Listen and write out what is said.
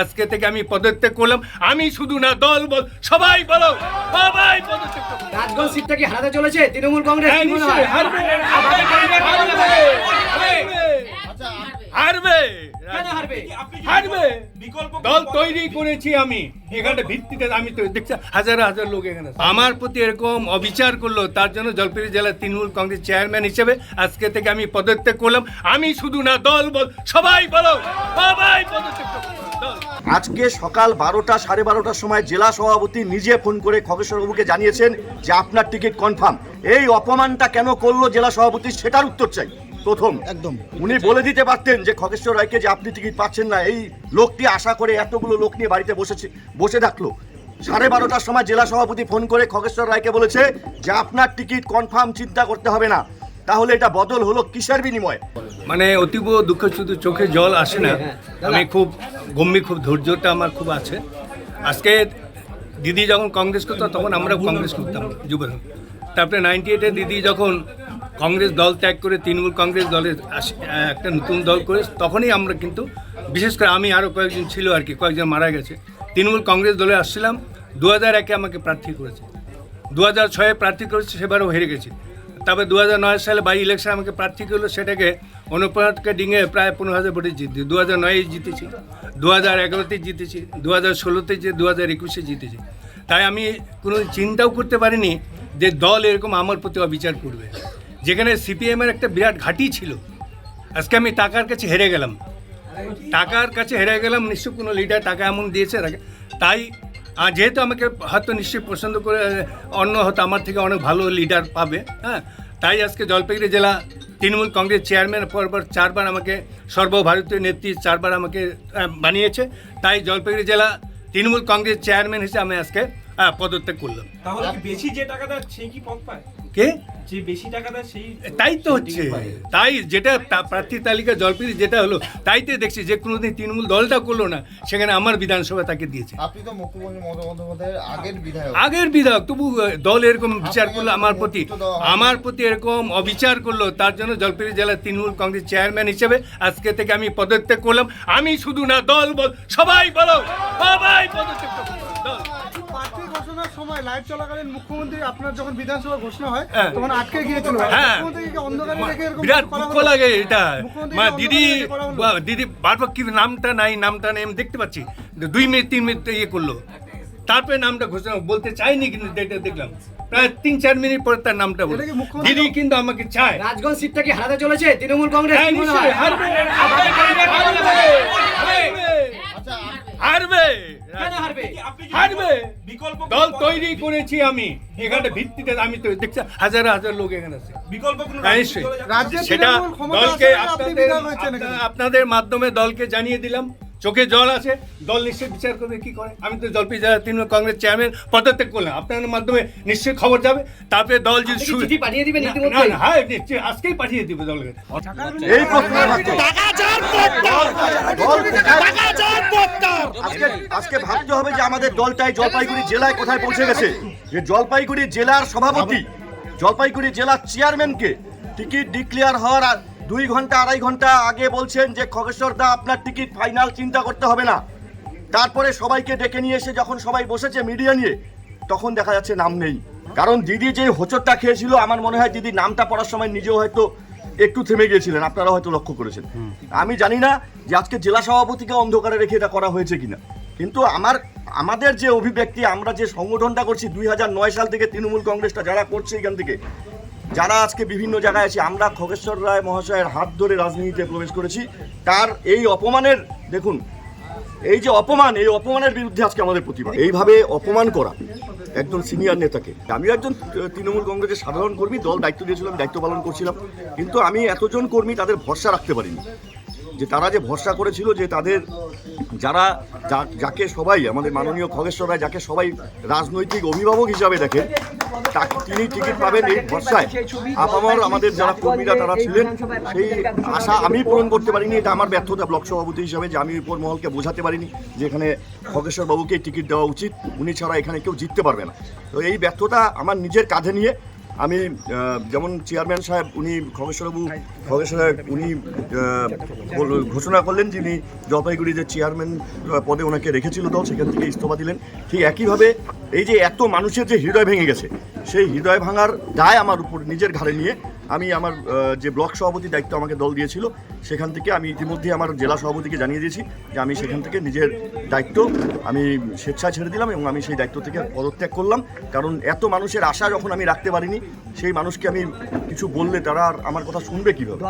আজকে থেকে আমি পদত্যাগ করলাম। আমি শুধু না, দল বল সবাই বলো, সবাই পদত্যাগ করো। রাজগঞ্জ সিটটা কি হারাতে চলেছে তৃণমূল কংগ্রেস? হ্যাঁ, কি মনে নিশ্চয়ই হয়? হারবে। কেন হারবে? হারবে। দল তৈরি করেছি আমি, এখানে ভিত্তিতে আমি তো দেখছি হাজার হাজার লোক এখানে আছে। আমার প্রতি এরকম অবিচার করলো, তার জন্য জলপাইগুড়ি জেলার তৃণমূল কংগ্রেস চেয়ারম্যান হিসেবে আজকে থেকে আমি পদত্যাগ করলাম। আমি শুধু না, দল বল সবাই বলো, সবাই পদত্যাগ করো। দল। আজকে সকাল 12টা 12:30টার সময় জেলা সভাপতি নিজে ফোন করে খগেশ্বরবাবুকে জানিয়েছেন যে আপনার টিকিট কনফার্ম। এই অপমানটা কেন করলো জেলা সভাপতি, সেটার উত্তর চাই। প্রথম একদম উনি বলে দিতে পারতেন যে খগেশ্বর রায়কে যে আপনি টিকিট পাচ্ছেন না, এই লোকটি আশা করে এতগুলো লোক নিয়ে বাড়িতে বসে থাকলো। 12:30টার সময় জেলা সভাপতি ফোন করে খগেশ্বর রায়কে বলেছে যে আপনার টিকিট কনফার্ম, চিন্তা করতে হবে না। তাহলে এটা বদল হলো কিসের বিনিময়ে? মানে অতীব দুঃখ, শুধু চোখে জল আসে না। আমি খুব গম্ভীর, খুব ধৈর্যটা আমার খুব আছে। আজকে দিদি যখন কংগ্রেস করতো তখন আমরাও কংগ্রেস করতাম যুব। তারপরে 98-এ দিদি যখন কংগ্রেস দল ত্যাগ করে তৃণমূল কংগ্রেস দলের একটা নতুন দল করে, তখনই আমরা কিন্তু, বিশেষ করে আমি, আরও কয়েকজন ছিল আর কি, কয়েকজন মারা গেছে, তৃণমূল কংগ্রেস দলে আসছিলাম। 2001-এ আমাকে প্রার্থী করেছে, 2006-এ প্রার্থী করেছে, সেবারও হেরে গেছি। তবে 2009 সালে বাই ইলেকশন আমাকে প্রার্থী করলো, সেটাকে অনুপ্রাণকে ডিঙে প্রায় 15,000 ভোটে জিতেছি। 2009-এ জিতেছি, 2011-তে জিতেছি, 2016-তে 2021-এ জিতেছি। তাই আমি কোনো চিন্তাও করতে পারিনি যে দল এরকম আমার প্রতি অবিচার করবে। যেখানে সিপিএমের একটা বিরাট ঘাঁটি ছিল, আজকে আমি টাকার কাছে হেরে গেলাম। নিশ্চয় কোনো লিডার টাকা এমন দিয়েছে তাকে। তাই যেহেতু আমাকে হয়তো নিশ্চয়ই পছন্দ করে অন্য হয়তো আমার থেকে অনেক ভালো লিডার পাবে, হ্যাঁ, তাই আজকে জলপাইগুড়ি জেলা তৃণমূল কংগ্রেস চেয়ারম্যান পরপর 4বার আমাকে, সর্বভারতীয় নেত্রী 4বার আমাকে বানিয়েছে। তাই জলপাইগুড়ি জেলা তৃণমূল কংগ্রেস চেয়ারম্যান হিসেবে আমি আজকে পদত্যাগ করলাম। তাহলে কি বেশি যে টাকা দেয় সেই কি পদ পায়? কে? যে বেশি টাকা দেয় সেই, তাই তো হচ্ছে। তাই যেটা প্রার্থী তালিকা জলপাইগুড়ি যেটা হলো, তাইতে দেখছি যে কোনোদিন তৃণমূল দলটা করলো না, সেখানে আমার বিধানসভা তাকে দিয়েছে। আপনি তো মুখ্যমন্ত্রী মমতা বন্দ্যোপাধ্যায়ের আগের বিধায়ক, তবু দল এরকম বিচার করলো আমার প্রতি এরকম অবিচার করলো, তার জন্য জলপাইগুড়ি জেলার তৃণমূল কংগ্রেস চেয়ারম্যান হিসেবে আজকে থেকে আমি পদত্যাগ করলাম। আমি শুধু না, দল বল সবাই বলো, সবাই পদত্যাগ করো। দল। প্রার্থী ঘোষণার সময় লাইভ চলাকালীন মুখ্যমন্ত্রী আপনার যখন বিধানসভা ঘোষণা হয় হ্যাঁ, তখন আটকে গিয়েছিল। হ্যাঁ, মুখ্যমন্ত্রীকে অন্ধকারে রেখে এরকম বিরাট করা দুঃখ হলো? লাগে এটা। মুখ্যমন্ত্রীকে মানে অন্ধকারে দিদি বারবার কি নামটা নেই আমি দেখতে পাচ্ছি, 2 মিনিট 3 মিনিট ইয়ে করলো, তারপরে নামটা ঘোষণা বলতে চাইনি, কিন্তু এটা দেখলাম প্রায় 3-4 মিনিট পরে তার নামটা বলে। এটা কি মুখ্যমন্ত্রী- দিদি কিন্তু আমাকে চায়। রাজগঞ্জ সিটটা কি হারাতে চলেছে তৃণমূল কংগ্রেস? হ্যাঁ, কি মনে নিশ্চয়ই হয়? হারবে। কেন হারবে? হারবে। বিকল্প দল তৈরি করেছি আমি, এখানে ভিত্তিতে আমি তো দেখছি হাজার হাজার লোক এখানে আছে। বিকল্প কোনো হ্যাঁ, রাজনীতি নিশ্চয়ই। চলে যাবে? রাজ্যে সেটা তৃণমূল ক্ষমতা দলকে আসলে আপনি বিধায়ক হয়েছেন এখানে। আপনাদের মাধ্যমে দলকে জানিয়ে দিলাম। চোখে জল আছে, দল নিশ্চয়ই বিচার করবে কি করে। আমি তো জলপাইগুড়ি জেলা তৃণমূল কংগ্রেস চেয়ারম্যান পদত্যাগ করলাম, আপনাদের মাধ্যমে নিশ্চয়ই খবর যাবে। তারপরে দল যদি আপনি কি চিঠি পাঠিয়ে দিবেন না, ইতিমধ্যে? না, হ্যাঁ, নিশ্চয়ই আজকেই পাঠিয়ে দিবে দলকে। এই প্রশ্ন আজকে ভাবতে হবে যে আমাদের দলটাই জলপাইগুড়ি জেলায় কোথায় পৌঁছে গেছে। যে জলপাইগুড়ি জেলার সভাপতি, জলপাইগুড়ি জেলার চেয়ারম্যানকে টিকিট ডিক্লেয়ার হওয়ার 2 ঘন্টা 2.5 ঘন্টা আগে বলছেন যে খগেশ্বর দা আপনার টিকিট ফাইনাল, চিন্তা করতে হবে না। তারপরে সবাইকে ডেকে নিয়ে এসে যখন সবাই বসেছে মিডিয়া নিয়ে, তখন দেখা যাচ্ছে নাম নেই। কারণ দিদি যে হোঁচটটা খেয়েছিল, আমার মনে হয় দিদি নামটা পড়ার সময় নিজেও হয়তো একটু থেমে গিয়েছিলেন, আপনারা হয়তো লক্ষ্য করেছেন। আমি জানি না যে আজকে জেলা সভাপতিকে অন্ধকারে রেখে এটা করা হয়েছে কিনা, কিন্তু আমাদের যে অভিব্যক্তি, আমরা যে সংগঠনটা করছি 2009 সাল থেকে, তৃণমূল কংগ্রেসটা যারা করছে এখান থেকে, যারা আজকে বিভিন্ন জায়গায় আছে, আমরা খগেশ্বর রায় মহাশয়ের হাত ধরে রাজনীতিতে প্রবেশ করেছি। তার এই অপমানের, দেখুন এই যে অপমান, এই অপমানের বিরুদ্ধে আজকে আমাদের প্রতিবাদ। এইভাবে অপমান করা একজন সিনিয়র নেতাকে, আমি একজন তৃণমূল কংগ্রেসের সাধারণ কর্মী, দল দায়িত্ব দিয়েছিলাম, দায়িত্ব পালন করছিলাম, কিন্তু আমি এতজন কর্মী তাদের ভরসা রাখতে পারিনি। যে তারা যে ভরসা করেছিল, যে তাদের যাকে সবাই, আমাদের মাননীয় খগেশ্বর রায় যাকে সবাই রাজনৈতিক অভিভাবক হিসাবে দেখেন, তিনি টিকিট পাবেন এই ভরসায় আপামর আমাদের যারা কর্মীরা তারা ছিলেন, সেই আশা আমি পূরণ করতে পারিনি। এটা আমার ব্যর্থতা ব্লক সভাপতি হিসাবে, যে আমি উপর মহলকে বোঝাতে পারিনি যে এখানে খগেশ্বর বাবুকে টিকিট দেওয়া উচিত, উনি ছাড়া এখানে কেউ জিততে পারবে না। তো এই ব্যর্থতা আমার নিজের কাঁধে নিয়ে আমি যেমন চেয়ারম্যান সাহেব উনি খগেশ্বরবাবু উনি ঘোষণা করলেন যিনি জলপাইগুড়ি যে চেয়ারম্যান পদে ওনাকে রেখেছিল দল, সেখান থেকে ইস্তফা দিলেন। ঠিক একইভাবে এই যে এত মানুষের যে হৃদয় ভেঙে গেছে, সেই হৃদয় ভাঙার দায় আমার উপর নিজের ঘাড়ে নিয়ে আমি আমার যে ব্লক সভাপতির দায়িত্ব আমাকে দল দিয়েছিল, সেখান থেকে আমি ইতিমধ্যে আমার জেলা সভাপতিকে জানিয়ে দিয়েছি যে আমি সেখান থেকে নিজের দায়িত্ব আমি স্বেচ্ছায় ছেড়ে দিলাম এবং আমি সেই দায়িত্ব থেকে পদত্যাগ করলাম। কারণ এত মানুষের আশা যখন আমি রাখতে পারিনি, সেই মানুষকে আমি কিছু বললে তারা আর আমার কথা শুনবে কীভাবে।